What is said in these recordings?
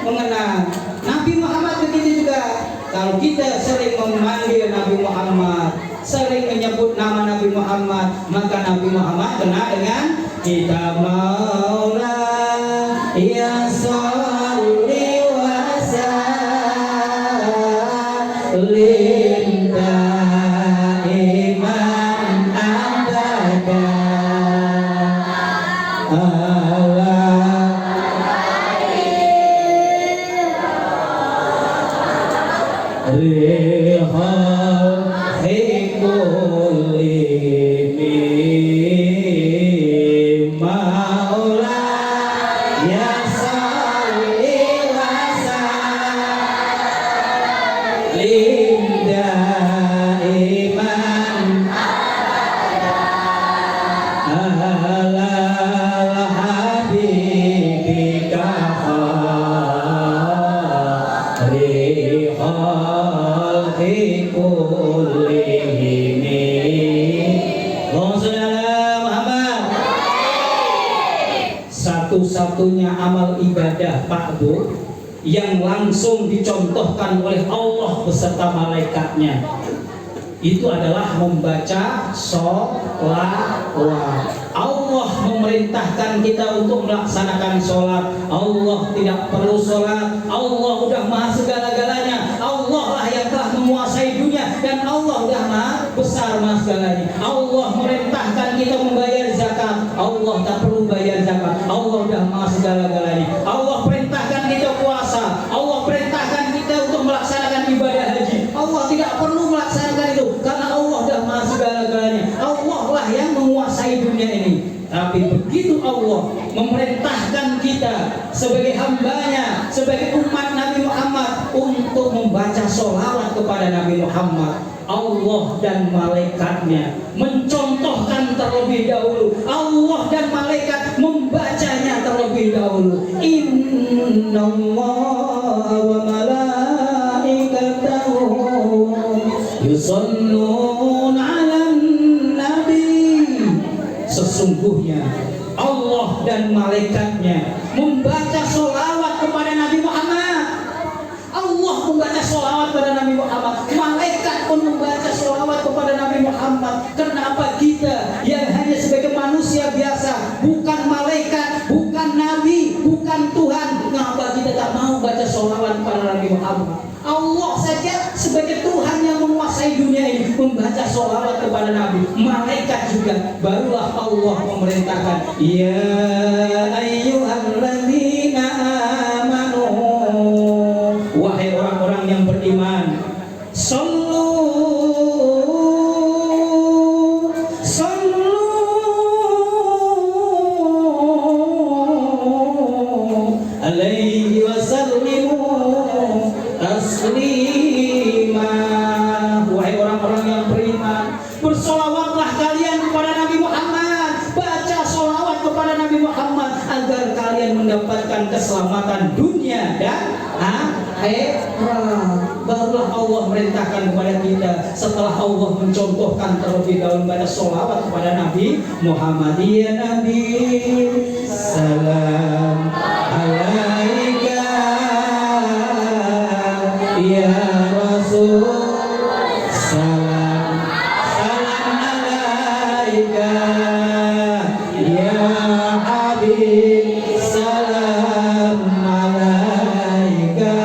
mengenang Nabi Muhammad. Begitu juga kalau kita sering memanggil Nabi Muhammad, sering menyebut nama Nabi Muhammad, maka Nabi Muhammad kena dengan kita Maula ya sholli wa sallim daiman abada ala rihal hikuli maula ya salli wa sallim daiman ala habibika rihal hikullihim. Allahumma sholli ala Muhammad. Satu-satunya amal ibadah Pak Bu yang langsung dicontohkan oleh Allah beserta malaikatnya itu adalah membaca sholawat. Allah memerintahkan kita untuk melaksanakan sholat. Allah tidak perlu sholat. Allah udah maha segala-galanya. Allah lah yang telah menguasai dunia dan Allah udah maha besar maha segalanya. Allah merintahkan kita membayar zakat. Allah tak perlu bayar zakat. Allah udah maha segala-galanya. Allah perintahkan kita puasa. Allah perintahkan kita untuk melaksanakan ibadah haji. Allah tidak perlu melaksanakan itu karena Allah udah maha segala-galanya. Allah lah yang menguasai dunia ini. Tapi begitu Allah memerintahkan kita sebagai hambanya, sebagai umat Nabi Muhammad untuk membaca sholawat kepada Nabi Muhammad, Allah dan malaikatnya mencontohkan terlebih dahulu. Allah dan malaikat membacanya terlebih dahulu. Innallaha wa malaikatahu yusholluna 'alan nabi. Sesungguhnya Allah dan malaikatnya membaca sholawat kepada Nabi Muhammad. Allah membaca sholawat kepada Nabi Muhammad. Malaikat pun membaca sholawat kepada Nabi Muhammad. Kenapa kita yang hanya sebagai manusia biasa, bukan malaikat, bukan nabi, bukan Tuhan, kenapa kita tak mau baca sholawat kepada Nabi Muhammad? Allah saja sebagai Tuhan yang menguasai dunia ini membaca sholawat kepada Nabi. Malaikat juga. Barulah Allah memerintahkan, ya ayyuhalladzina amanu, wahai orang-orang yang beriman, sallu alaihi wasallimu taslima. Wahai orang-orang yang beriman, bersolawatlah kalian kepada Nabi Muhammad. Baca solawat kepada Nabi Muhammad agar kalian mendapatkan keselamatan dunia dan akhirat. Barulah Allah merintahkan kepada kita setelah Allah mencontohkan terlebih dahulu baca solawat kepada Nabi Muhammad. Ya Nabi, salam alaika. Ya Rasul, salam alaika. Ya Habib, salam alaika.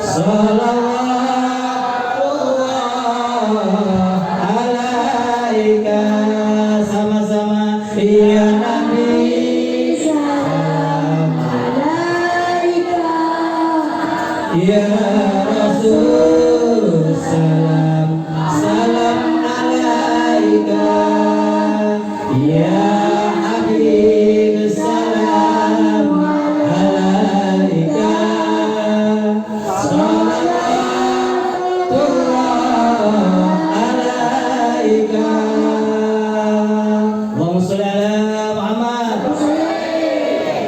Salawatullah alaika. Sama-sama. Ya Nabi, salam alaika. Ya Rasul, salam alaika. Ya Habib, salam alaika. Salawatullah alaika. Allahumma sholli ala Muhammad.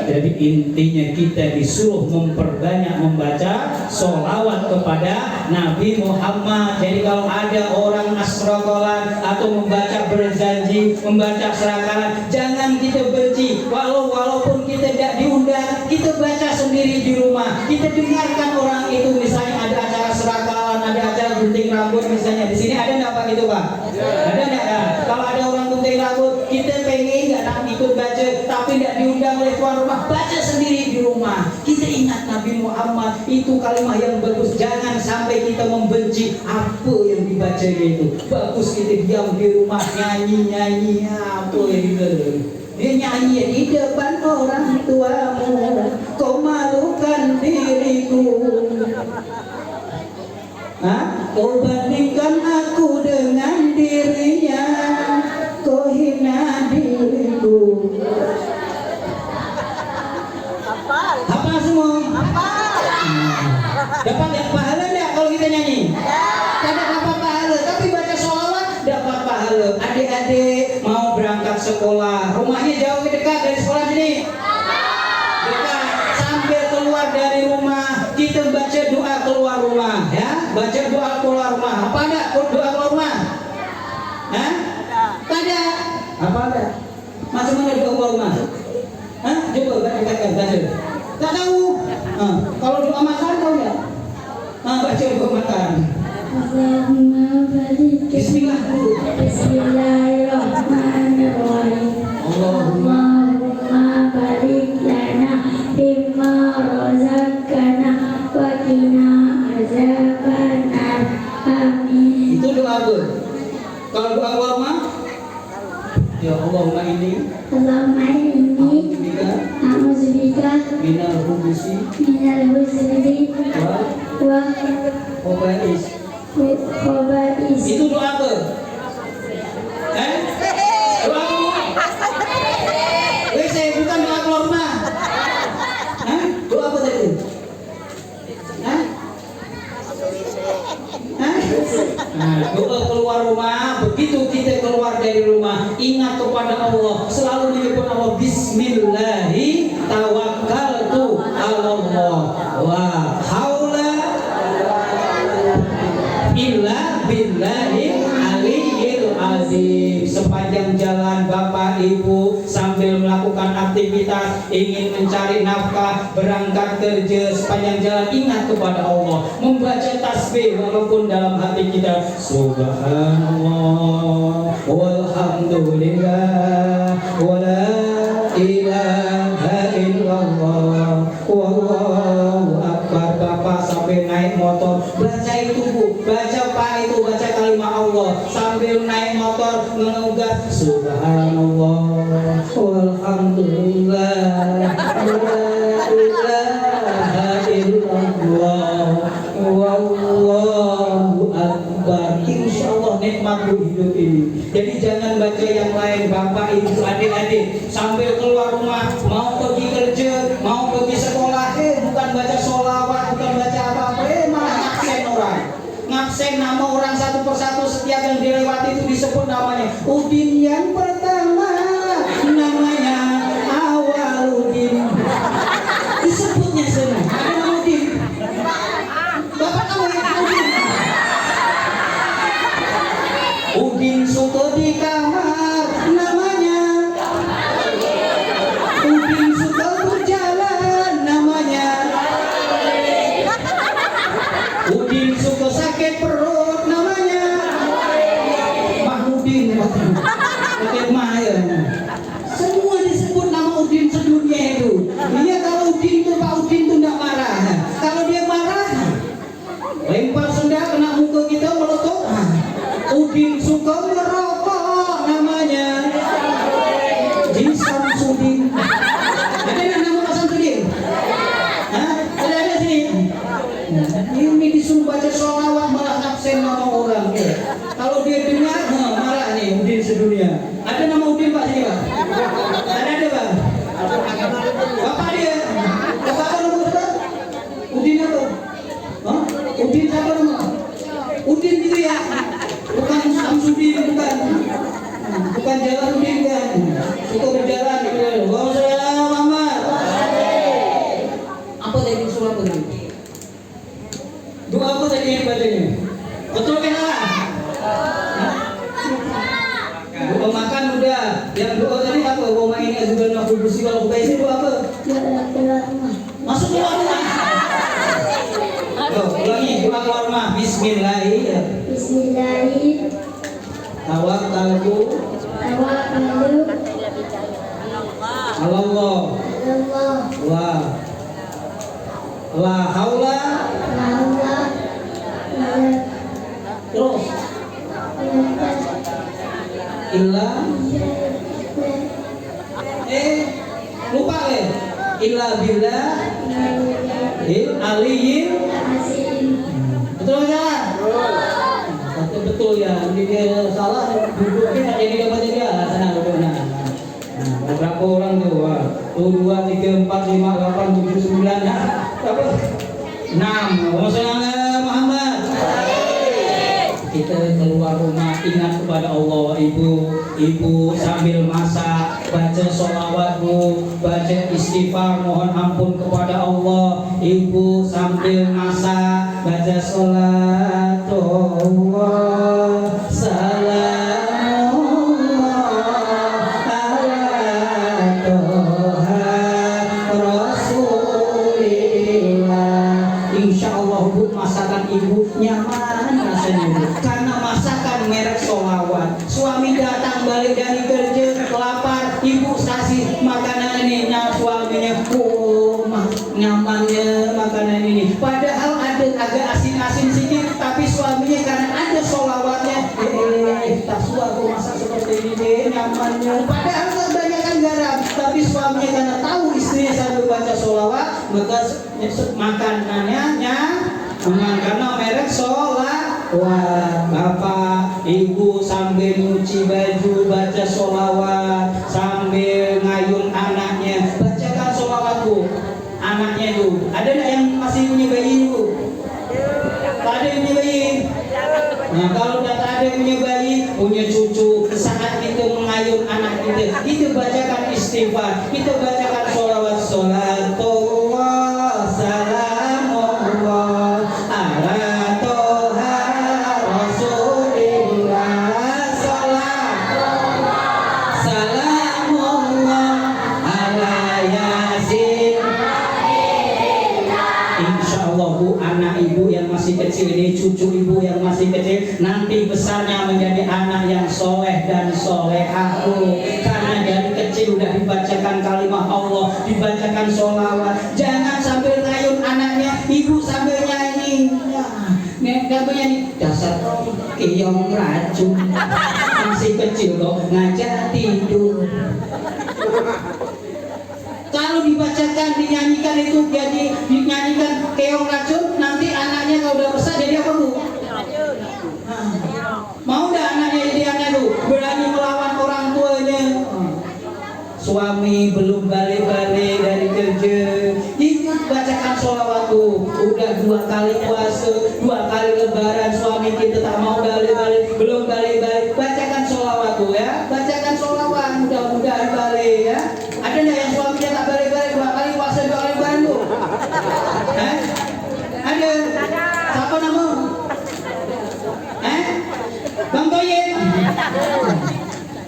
Jadi intinya kita disuruh memperbanyak membaca sholawat kepada Nabi Muhammad. Jadi kalau ada orang asrokolan atau membaca berjanji, membaca serakalan, jangan kita benci. Walaupun kita tidak diundang, kita baca sendiri di rumah, kita dengarkan orang itu. Misalnya ada acara serakalan, ada acara gunting rambut misalnya, di sini ada nggak Pak gitu Pak? Ada nggak? Kalau ada orang gunting rambut, kita pengen nggak ikut baca, tapi nggak diundang oleh tuan rumah, baca sendiri di rumah. Kita ingat Nabi Muhammad, itu kalimat yang bagus. Jangan sampai kita membenci apa yang dibaca itu. Bagus kita diam di rumah nyanyi apa yang kita. Dia nyanyi di depan orang tuamu, kau malukan diriku. Kau bandingkan aku dengan dirinya, kau hina diriku. Apa semua? Dapat yang pahala enggak kalau kita nyanyi? Tidak dapat pahala, tapi baca sholawat dapat pahala. Adik-adik mau berangkat sekolah, rumahnya jauh dekat dari sekolah sini? Dekat. Sambil keluar dari rumah, kita baca doa keluar rumah, ya. Baca doa keluar rumah. Apa ada doa keluar rumah? Ada. Apa ada? Macam mana doa keluar rumah? Coba baca. Tak tahu. Kalau doa makan tahu nggak? Baca doa makan. Allahumma barik. Bismillah. Bismillahirrahmanirrahim. Allahumma barik lana bima razaqtana wa qina azabannar. Amin. Itu doa apa? Kalau doa keluar rumah? Ya Allahumma ini. Allahumma inni a'udzubika Minal hubusi wa khaba'is. Itu doa apa? Doa apa? Saya bukan doa keluar rumah. Doa apa tadi? Doa keluar rumah. Begitu kita keluar dari rumah, ingat kepada Allah, selalu menyebut Allah. Bismillahi tawakkaltu 'alallah wa haula illa billahil aliyyil azim. Sepanjang jalan Bapak Ibu sambil melakukan aktivitas, ingin mencari nafkah, berangkat kerja, sepanjang jalan ingat kepada Allah, membaca tasbih walaupun dalam hati kita subhanallah walhamdulillah wala ilaha illallah wallahu akbar. Bapak sampai naik motor baca itu Bu, baca Pak itu, baca kalimat Allah sambil naik motor mengugat subhanallah walhamdulillah wala ilaha illallah wallahu akbar. Insyaallah nikmat hidup ini. Jadi jangan baca yang lain Bapak Ibu adik-adik sambil keluar rumah, mau pergi kerja, mau pergi sekolah, bukan baca sholawat, bukan baca apa-apa, malah ngabsen orang. Ngabsen nama orang satu persatu, setiap yang dilewati itu disebut namanya. Udin yang pertama namanya Awaludin, disebutnya semua. Ada nama Udin. Bapak tahu ya Udin? Udin suka di kamar namanya. Udin suka berjalan namanya. Udin suka sakit perut namanya. Mahmudin sakit maya. Semua disebut nama Udin sedunia itu. Iya, kalau Udin itu Pak Udin itu tidak marah. Kalau dia marah, lempar sendal kena muka kita meletup. Udin suka merokok namanya. Jin Samsudin. Ada yang nama Pak Samsudin? Ada sini. Ini disuruh baca sholawat malah absen nama orang. Kalau dia dengar marah nih Udin sedunia. Ada nama Udin Pak sini Pak? Ada Pak? Bapak dia. Bapak apa nama Bapak? Udin apa? Udin siapa nama? Udin gitu ya. Bukan Samsudin, bukan Jalaluddin kan. Suka berjalan gitu. Waalaikumsalam Muhammad. Apa tadi surah apa tadi? Doa apa tadi yang bacanya? Betul kan salah? Doa makan udah. Yang doa tadi apa? Wa ma ini azban wa qudusi wal qubaisi doa apa? Ulangi doa keluar mah. Bismillahirrahmanirrahim. Bismillahirrahmanirrahim. Tawakkaltu Tawakkalu ala Allah Allah wa la haula la haula wala terus illa lupa illa billah aliyil betul kan? Betul ya, ini dia salah duduknya jadi dapat dia sana duduk nah. Berapa orang tuh? 1, 2, 3, 4, 5, 8, 7, 9 ya. Berapa? 6. Maksudnya Muhammad. Kita keluar rumah ingat kepada Allah, ibu sambil masak baca sholawat bu, baca istighfar mohon ampun kepada Allah. Ibu sambil masak baca sholatullah salamullah ala toha rasulillah. Insya Allah bu masakan ibu nyaman rasanya bu, karena masakan merek sholawat. Suami datang balik dari kerja lapar, ibu kasih makanan ini, nah suaminya nyamannya makanan ini. Padahal ada agak asin-asin sedikit, tapi suaminya karena ada sholawatnya, tak suka aku masak seperti ini nyamannya. Padahal kebanyakan garam, tapi suaminya karena tahu istrinya sambil baca sholawat, maka makanannya karena merek sholawat. Wah, bapak, ibu sambil nyuci baju baca sholawat, sambil ngayun anaknya, bacakan sholawat bu. Anaknya itu, ada nggak yang masih punya bayi bu? Tak ada yang punya bayi. Nah kalau udah tak ada yang punya bayi, punya cucu, saat kita mengayun anak kita bacakan istighfar, kita bacakan sholawat, sholatullah salamullah ala toha rasulillah salamullah ala yasin. Insya Allah bu, anak ibu yang masih kecil ini, cucu ibu yang masih kecil, nanti besarnya menjadi anak yang soleh dan solehah bu. Karena dari kecil udah dibacakan kalimat Allah, dibacakan sholawat. Jangan sambil ngayun anaknya, ibu sambil nyanyi. Sambil nyanyi, dasar keong racun. Masih kecil kok ngajak tidur. Kalau dibacakan, dinyanyikan itu jadi dinyanyikan keong racun, nanti anaknya kalau udah besar jadi apa bu? Mau dah anaknya jadi anak bu? Berani melawan orang tuanya. Suami belum balik-balik dari kerja, ikut bacakan sholawat bu. Udah 2 kali puasa, 2 kali lebaran, suami kita tak mau balik-balik, belum balik-balik. Bacakan sholawat bu ya, bacakan sholawat, mudah-mudahan balik ya. Ada nggak yang suaminya tak balik-balik 2 kali puasa, 2 kali lebaran bu? Ada? Siapa nama? Bang Toyib.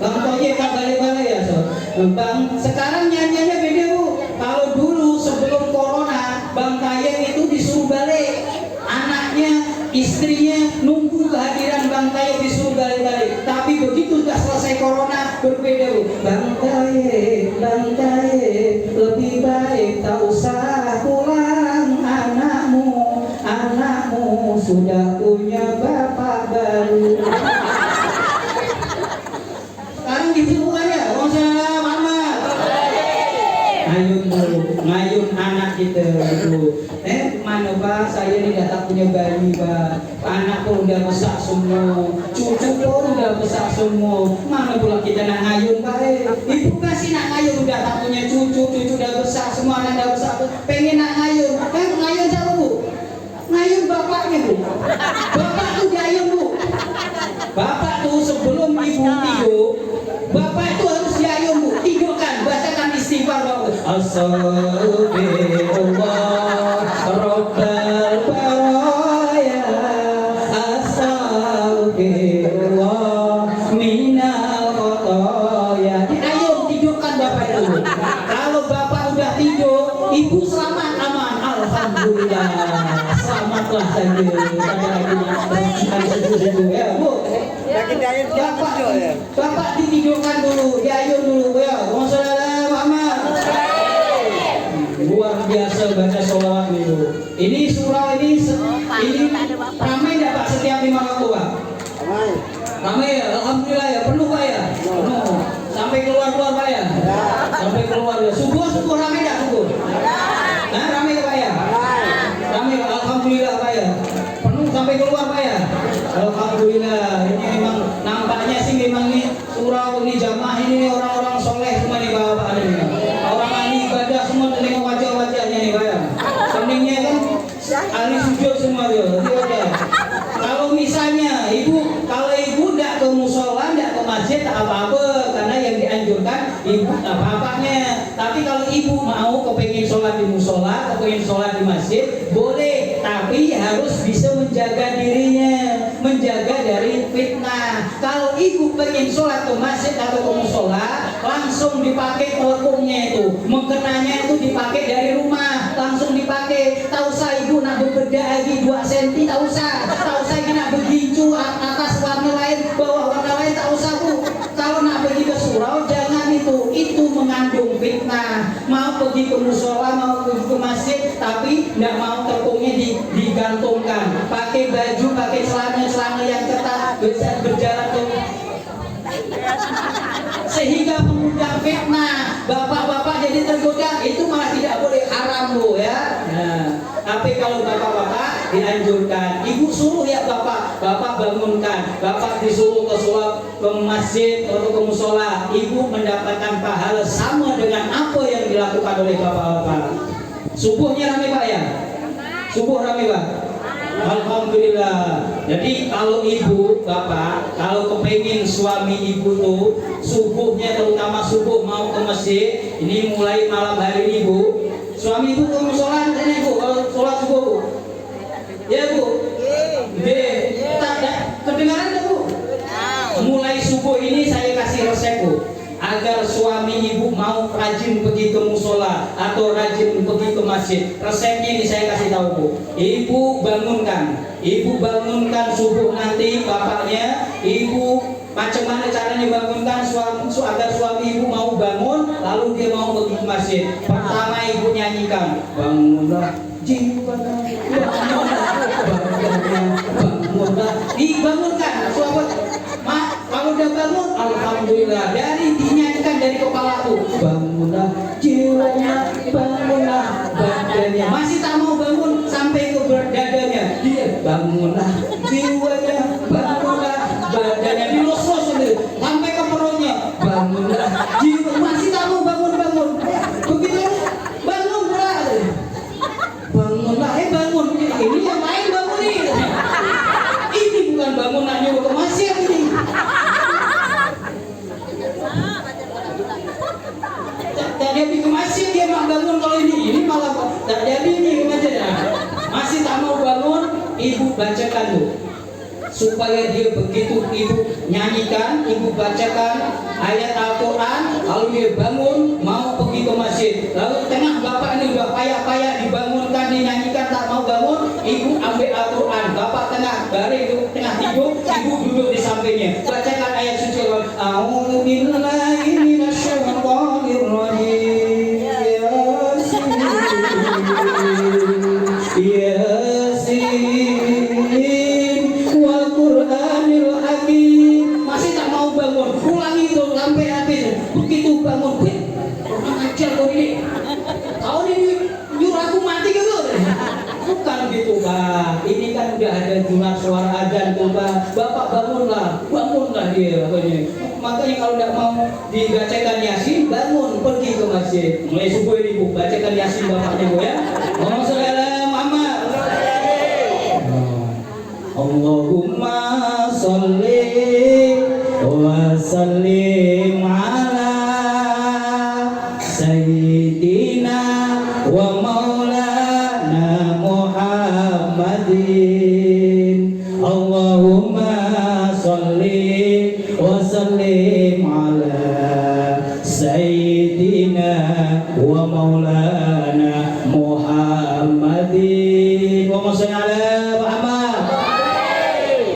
Bang Toyib tak balik-balik ya so. Bang sekarang nyanyiannya beda bu. Kalau dulu sebelum corona, Bang Toyib itu disuruh balik. Anaknya, istrinya nunggu kehadiran Bang Toyib disuruh balik-balik. Tapi begitu sudah selesai corona, berbeda bu. Bang Toyib, lebih baik tak usah pulang, anakmu sudah punya bapak baru. Sekarang gitu bukan ya? Waalaikumsalam mama. Ngayun anak kita itu. Mana pak? Saya ini dah tak punya bayi pak. Anak pun udah besar semua, cucu pun udah besar semua. Mana pula kita nak ngayun pak? Ibu kasih nak ngayun, udah tak punya cucu udah besar semua, anak dah besar. Pengen nak ngayun, ngayun siapa bu? Ngayun bapaknya bu. Bapak tuh diayun bu. Bapak tuh sebelum ibu tidur, bapak itu harus diayun bu. Tidurkan, bacakan istighfar bapak. Astagfirullah Rabbal baraya, astagfirullah minal khotoya. Diayun, tidurkan bapak itu. Kalau bapak udah tidur, ibu selamat aman. Alhamdulillah, selamatlah lah saja ada sejuk ya Bu. Bapak ditidurkan dulu, diayun dulu ya. Wassalamualaikum Muhammad. Luar biasa baca sholawat dulu. Ini surah ini ramai nggak Pak setiap 5 waktu Pak? Ramai ya, alhamdulillah ya, penuh Pak ya, penuh. Sampai keluar Pak ya, sampai keluar ya. Subuh ramai nggak subuh? Nah ramai Pak ya, ramai alhamdulillah Pak ya, penuh sampai keluar Pak ya. Alhamdulillah, ini memang nampaknya sih memang nih surau ini jamaah ini orang-orang soleh semua nih Bapak ini. Orang ahli ibadah semua tengok wajah-wajahnya nih Pak ya. Keningnya kan ahli sujud semua dia. Kalau misalnya kalau ibu tidak ke musola, tidak ke masjid tak apa-apa karena yang dianjurkan ibu tak apa-apanya. Tapi kalau ibu mau kepengin sholat di musola, kepengin sholat di masjid, boleh. Tapi harus bisa menjaga dirinya, menjaga dari fitnah. Kalau ibu pengen sholat ke masjid atau ke musola, langsung dipakai teleponnya itu, mengkenanya itu dipakai dari rumah, langsung dipakai. Tak usah ibu nak berbeda lagi 2 cm, tak usah nak begincu atas warna lain, bawah warna lain, tak usah Bu. Kalau nak pergi ke surau jangan itu mengandung fitnah. Mau pergi ke musola, mau pergi ke masjid, tapi tidak mau tepungnya digantungkan. Pakai baju, pakai celana yang ketat, berjalan ke sehingga mengundang fitnah. Bapak-bapak jadi tergoda, itu malah tidak boleh, haram loh ya. Nah, tapi kalau bapak-bapak dianjurkan, ibu suruh ya bapak bangunkan, bapak disuruh ke sholat ke masjid atau ke musola, ibu mendapatkan pahala sama dengan apa yang dilakukan oleh bapak-bapak. Subuhnya ramai Pak ya? Subuh ramai Pak? Alhamdulillah. Jadi kalau ibu, bapak, kalau kepengin suami ibu tuh subuhnya, terutama subuh mau ke masjid, ini mulai malam hari ini Bu, suami ibu ke musola ini Bu, kalau sholat subuh Bu. Ya Bu. Kedengaran nggak Bu? Mulai subuh ini saya kasih resep Bu, agar suami ibu mau rajin pergi ke musola atau rajin pergi ke masjid. Resepnya ini saya kasih tahu Bu. Ibu bangunkan subuh nanti bapaknya. Ibu macam mana caranya bangunkan agar suami ibu mau bangun, lalu dia mau pergi ke masjid. Pertama ibu nyanyikan, bangunlah jiwa, bangunlah, dibangunkan suami. Kalau udah bangun, alhamdulillah, dinyanyikan dari kepala tuh, bangunlah jiwanya, bangunlah badannya. Masih tak mau bangun sampai ke dadanya, dia bangunlah jiwanya, bangunlah badannya, dilus-lus sampai ke perutnya, bangunlah jiwa. Masih tak mau bangun. Begitu bangunlah, bangun. Ini yang lain bangun nih. Ini bukan bangunan nyuruh ke masjid ini. Tak jadi ke masjid dia mau bangun, kalau ini malah tak jadi nih ke masjid. Masih tak mau bangun, ibu bacakan tuh. Supaya dia begitu ibu nyanyikan, ibu bacakan ayat Al-Quran, lalu dia bangun mau pergi ke masjid. Lalu tengah bapak ini udah payah-payah dibangunkan, dinyanyikan, tak mau bangun, ibu ambil Al-Quran, bapak tengah tidur, ibu duduk di sampingnya, bacakan ayat suci. A'udzu billahi minasyaitonir rajim. Yasin wal Qur'anil Hakim. Masih tak mau bangun, ulangi itu sampai habis. Begitu bangun, orang ajar kau ini. Kau ini nyuruh aku mati ke lu? Bukan gitu Pak. Ini kan udah ada junat suara adzan tuh Pak. Bapak bangunlah dia. Makanya kalau tidak mau dibacakan Yasin, bangun pergi ke masjid. Mulai subuh ini Bu, bacakan Yasin bapaknya Bu ya. Allahumma sholli ala Muhammad. Allahumma sholli wa sallim ala sayyidina wa maulana Muhammadin. Allahumma sholli wa sallim ala sayyidina wa maulana